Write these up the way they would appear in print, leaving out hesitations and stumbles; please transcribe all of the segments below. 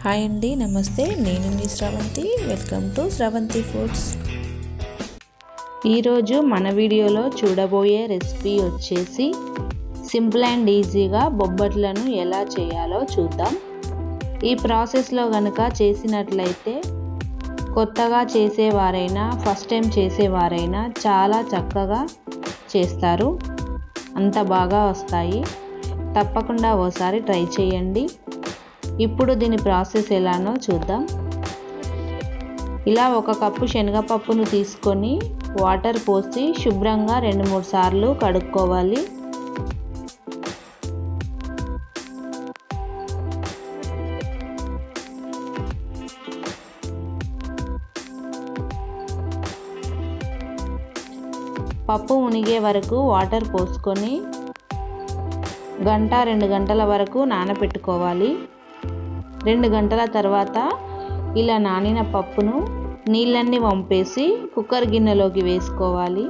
Hi అండి, నమస్తే. నేను మీ Sravanthi. Welcome to Sravanthi foods. ఈరోజు మన వీడియోలో చూడబోయే రెసిపీ వచ్చేసి సింపుల్ అండ్ ఈజీగా బొబ్బట్లను ఎలా చేయాలో చూద్దాం. ఈ ప్రాసెస్లో కనుక చేసినట్లయితే కొత్తగా చేసేవారైనా ఫస్ట్ టైం చేసేవారైనా చాలా చక్కగా చేస్తారు, అంత బాగా వస్తాయి. తప్పకుండా ఓసారి ట్రై చేయండి. ఇప్పుడు దీని ప్రాసెస్ ఎలానో చూద్దాం. ఇలా 1 కప్పు శనగపప్పును తీసుకొని వాటర్ పోసి శుభ్రంగా 2-3 సార్లు కడుక్కోవాలి. పప్పు మునిగే వరకు వాటర్ పోసుకొని 1-2 గంటల వరకు నానబెట్టుకోవాలి. 2 గంటల తర్వాత ఇలా నానిన పప్పును నీళ్ళన్నీ వంపేసి కుక్కర్ గిన్నెలోకి వేసుకోవాలి.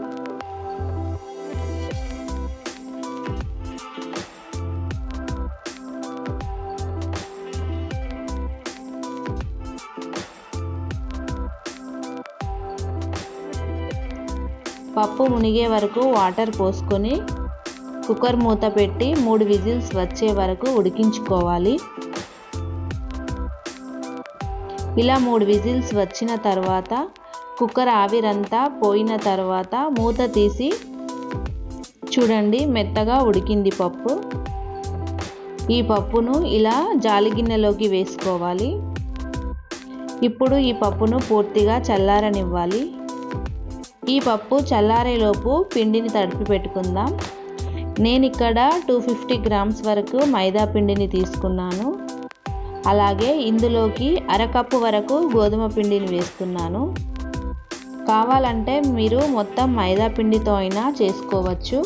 పప్పు మునిగే వరకు వాటర్ పోసుకొని కుక్కర్ మూత పెట్టి 3 విజిల్స్ వచ్చే వరకు ఉడికించుకోవాలి. ఇలా 3 విజిల్స్ వచ్చిన తర్వాత కుక్కర్ ఆవిరంతా పోయిన తర్వాత మూత తీసి చూడండి, మెత్తగా ఉడికింది పప్పు. ఈ పప్పును ఇలా జాలి గిన్నెలోకి వేసుకోవాలి. ఇప్పుడు ఈ పప్పును పూర్తిగా చల్లారనివ్వాలి. ఈ పప్పు చల్లారేలోపు పిండిని తడిపి పెట్టుకుందాం. నేను ఇక్కడ 250 గ్రామ్స్ వరకు మైదా పిండిని తీసుకున్నాను. అలాగే ఇందులోకి 1/2 కప్పు వరకు గోధుమ పిండిని వేస్తున్నాను. కావాలంటే మీరు మొత్తం మైదా పిండితో అయినా చేసుకోవచ్చు.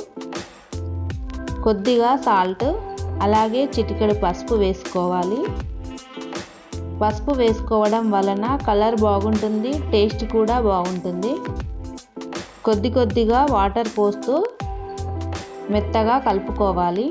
కొద్దిగా సాల్ట్, అలాగే చిటికెడు పసుపు వేసుకోవాలి. పసుపు వేసుకోవడం వలన కలర్ బాగుంటుంది, టేస్ట్ కూడా బాగుంటుంది. కొద్దిగా వాటర్ పోస్తూ మెత్తగా కలుపుకోవాలి.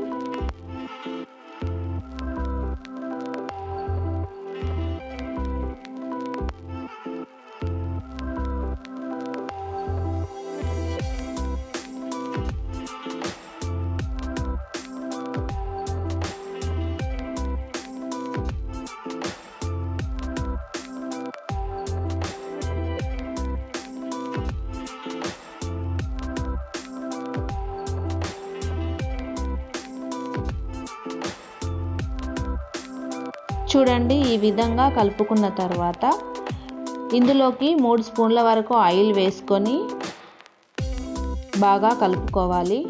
చూడండి, ఈ విధంగా కలుపుకున్న తర్వాత ఇందులోకి 3 స్పూన్ల వరకు ఆయిల్ వేసుకొని బాగా కలుపుకోవాలి.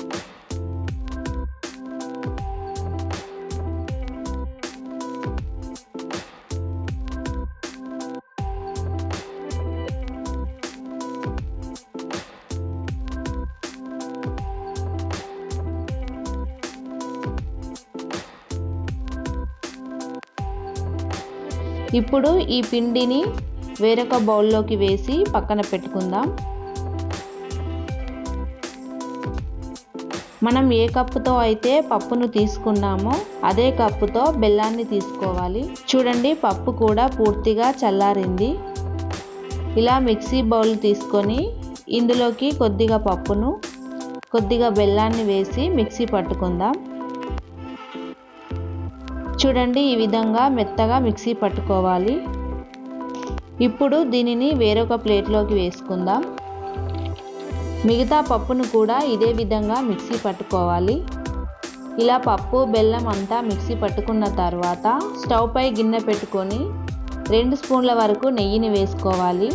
ఇప్పుడు ఈ పిండిని వేరొక బౌల్లోకి వేసి పక్కన పెట్టుకుందాం. మనం ఏ కప్పుతో అయితే పప్పును తీసుకున్నామో అదే కప్పుతో బెల్లాన్ని తీసుకోవాలి. చూడండి, పప్పు కూడా పూర్తిగా చల్లారింది. ఇలా మిక్సీ బౌల్ తీసుకొని ఇందులోకి కొద్దిగా పప్పును, కొద్దిగా బెల్లాన్ని వేసి మిక్సీ పట్టుకుందాం. చూడండి, ఈ విధంగా మెత్తగా మిక్సీ పట్టుకోవాలి. ఇప్పుడు దీనిని వేరొక ప్లేట్లోకి వేసుకుందాం. మిగతా పప్పును కూడా ఇదే విధంగా మిక్సీ పట్టుకోవాలి. ఇలా పప్పు బెల్లం అంతా మిక్సీ పట్టుకున్న తర్వాత స్టవ్ పై గిన్నె పెట్టుకొని 2 స్పూన్ల వరకు నెయ్యిని వేసుకోవాలి.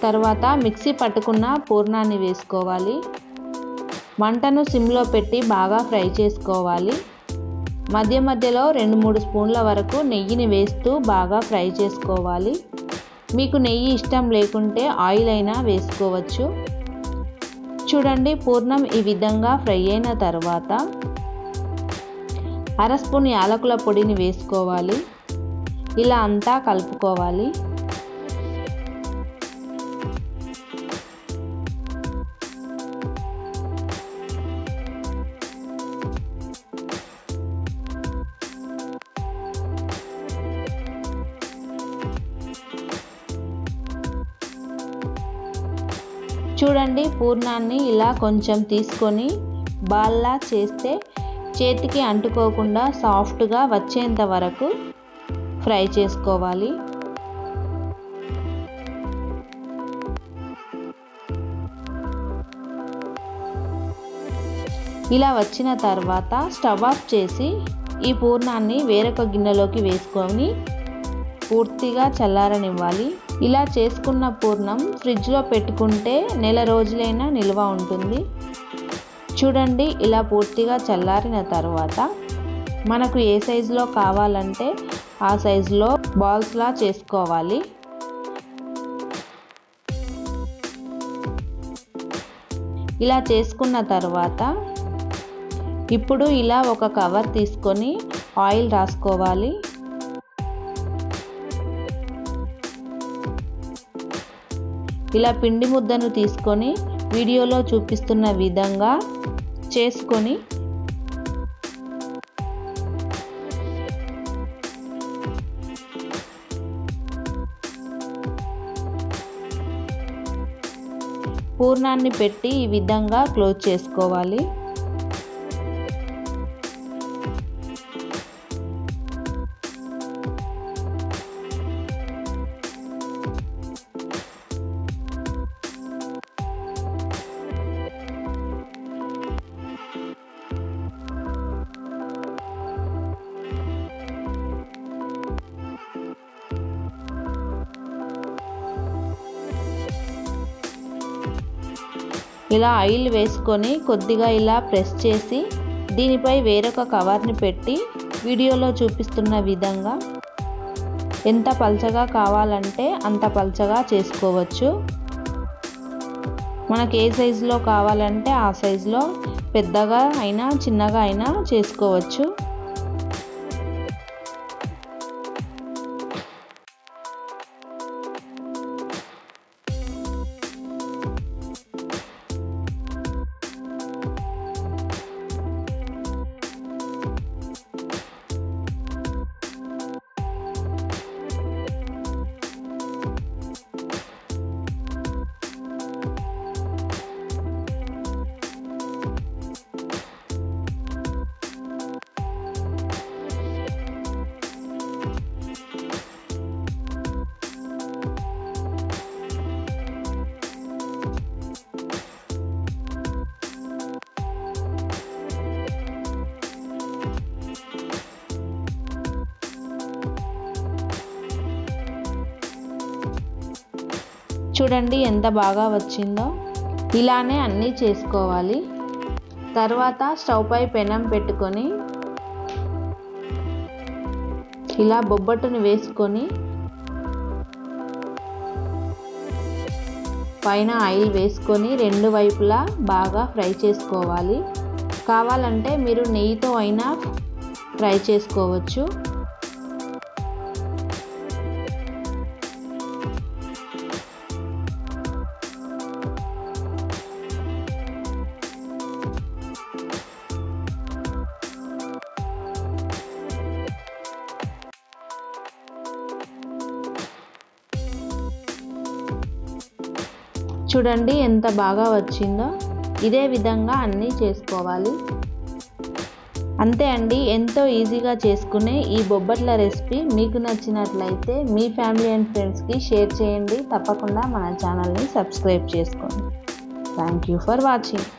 తర్వాత మిక్సీ పట్టుకున్న పూర్ణాన్ని వేసుకోవాలి. మంటను సిమ్లో పెట్టి బాగా ఫ్రై చేసుకోవాలి. మధ్యలో 2-3 స్పూన్ల వరకు నెయ్యిని వేస్తూ బాగా ఫ్రై చేసుకోవాలి. మీకు నెయ్యి ఇష్టం లేకుంటే ఆయిల్ అయినా వేసుకోవచ్చు. చూడండి, పూర్ణం ఈ విధంగా ఫ్రై అయిన తర్వాత 1/2 స్పూన్ యాలకుల పొడిని వేసుకోవాలి. ఇలా అంతా కలుపుకోవాలి. చూడండి, పూర్ణాన్ని ఇలా కొంచెం తీసుకొని బాల్లా చేస్తే చేతికి అంటుకోకుండా సాఫ్ట్గా వచ్చేంత వరకు ఫ్రై చేసుకోవాలి. ఇలా వచ్చిన తర్వాత స్టవ్ ఆఫ్ చేసి ఈ పూర్ణాన్ని వేరొక గిన్నెలోకి వేసుకొని పూర్తిగా చల్లారనివ్వాలి. ఇలా చేసుకున్న పూర్ణం ఫ్రిడ్జ్లో పెట్టుకుంటే నెల రోజులైనా నిల్వ ఉంటుంది. చూడండి, ఇలా పూర్తిగా చల్లారిన తర్వాత మనకు ఏ సైజులో కావాలంటే ఆ సైజులో బాల్స్లా చేసుకోవాలి. ఇలా చేసుకున్న తర్వాత ఇప్పుడు ఇలా ఒక కవర్ తీసుకొని ఆయిల్ రాసుకోవాలి. ఇలా పిండి ముద్దను తీసుకొని వీడియోలో చూపిస్తున్న విధంగా చేసుకొని పూర్ణాన్ని పెట్టి ఈ విధంగా క్లోజ్ చేసుకోవాలి. ఇలా ఆయిల్ వేసుకొని కొద్దిగా ఇలా ప్రెస్ చేసి దీనిపై వేరొక కవర్ని పెట్టి వీడియోలో చూపిస్తున్న విధంగా ఎంత పల్చగా కావాలంటే అంత పల్చగా చేసుకోవచ్చు. మనకు ఏ సైజులో కావాలంటే ఆ సైజులో పెద్దగా అయినా చిన్నగా అయినా చేసుకోవచ్చు. చూడండి ఎంత బాగా వచ్చిందో. ఇలానే అన్నీ చేసుకోవాలి. తర్వాత స్టవ్ పై పెనం పెట్టుకొని ఇలా బొబ్బట్టుని వేసుకొని పైన ఆయిల్ వేసుకొని రెండు వైపులా బాగా ఫ్రై చేసుకోవాలి. కావాలంటే మీరు నెయ్యితో అయినా ఫ్రై చేసుకోవచ్చు. చూడండి ఎంత బాగా వచ్చిందో. ఇదే విధంగా అన్నీ చేసుకోవాలి. అంతే అండి, ఎంతో ఈజీగా చేసుకునే ఈ బొబ్బట్ల రెసిపీ మీకు నచ్చినట్లయితే మీ ఫ్యామిలీ అండ్ ఫ్రెండ్స్కి షేర్ చేయండి. తప్పకుండా మన ఛానల్ని సబ్స్క్రైబ్ చేసుకోండి. Thank you for watching.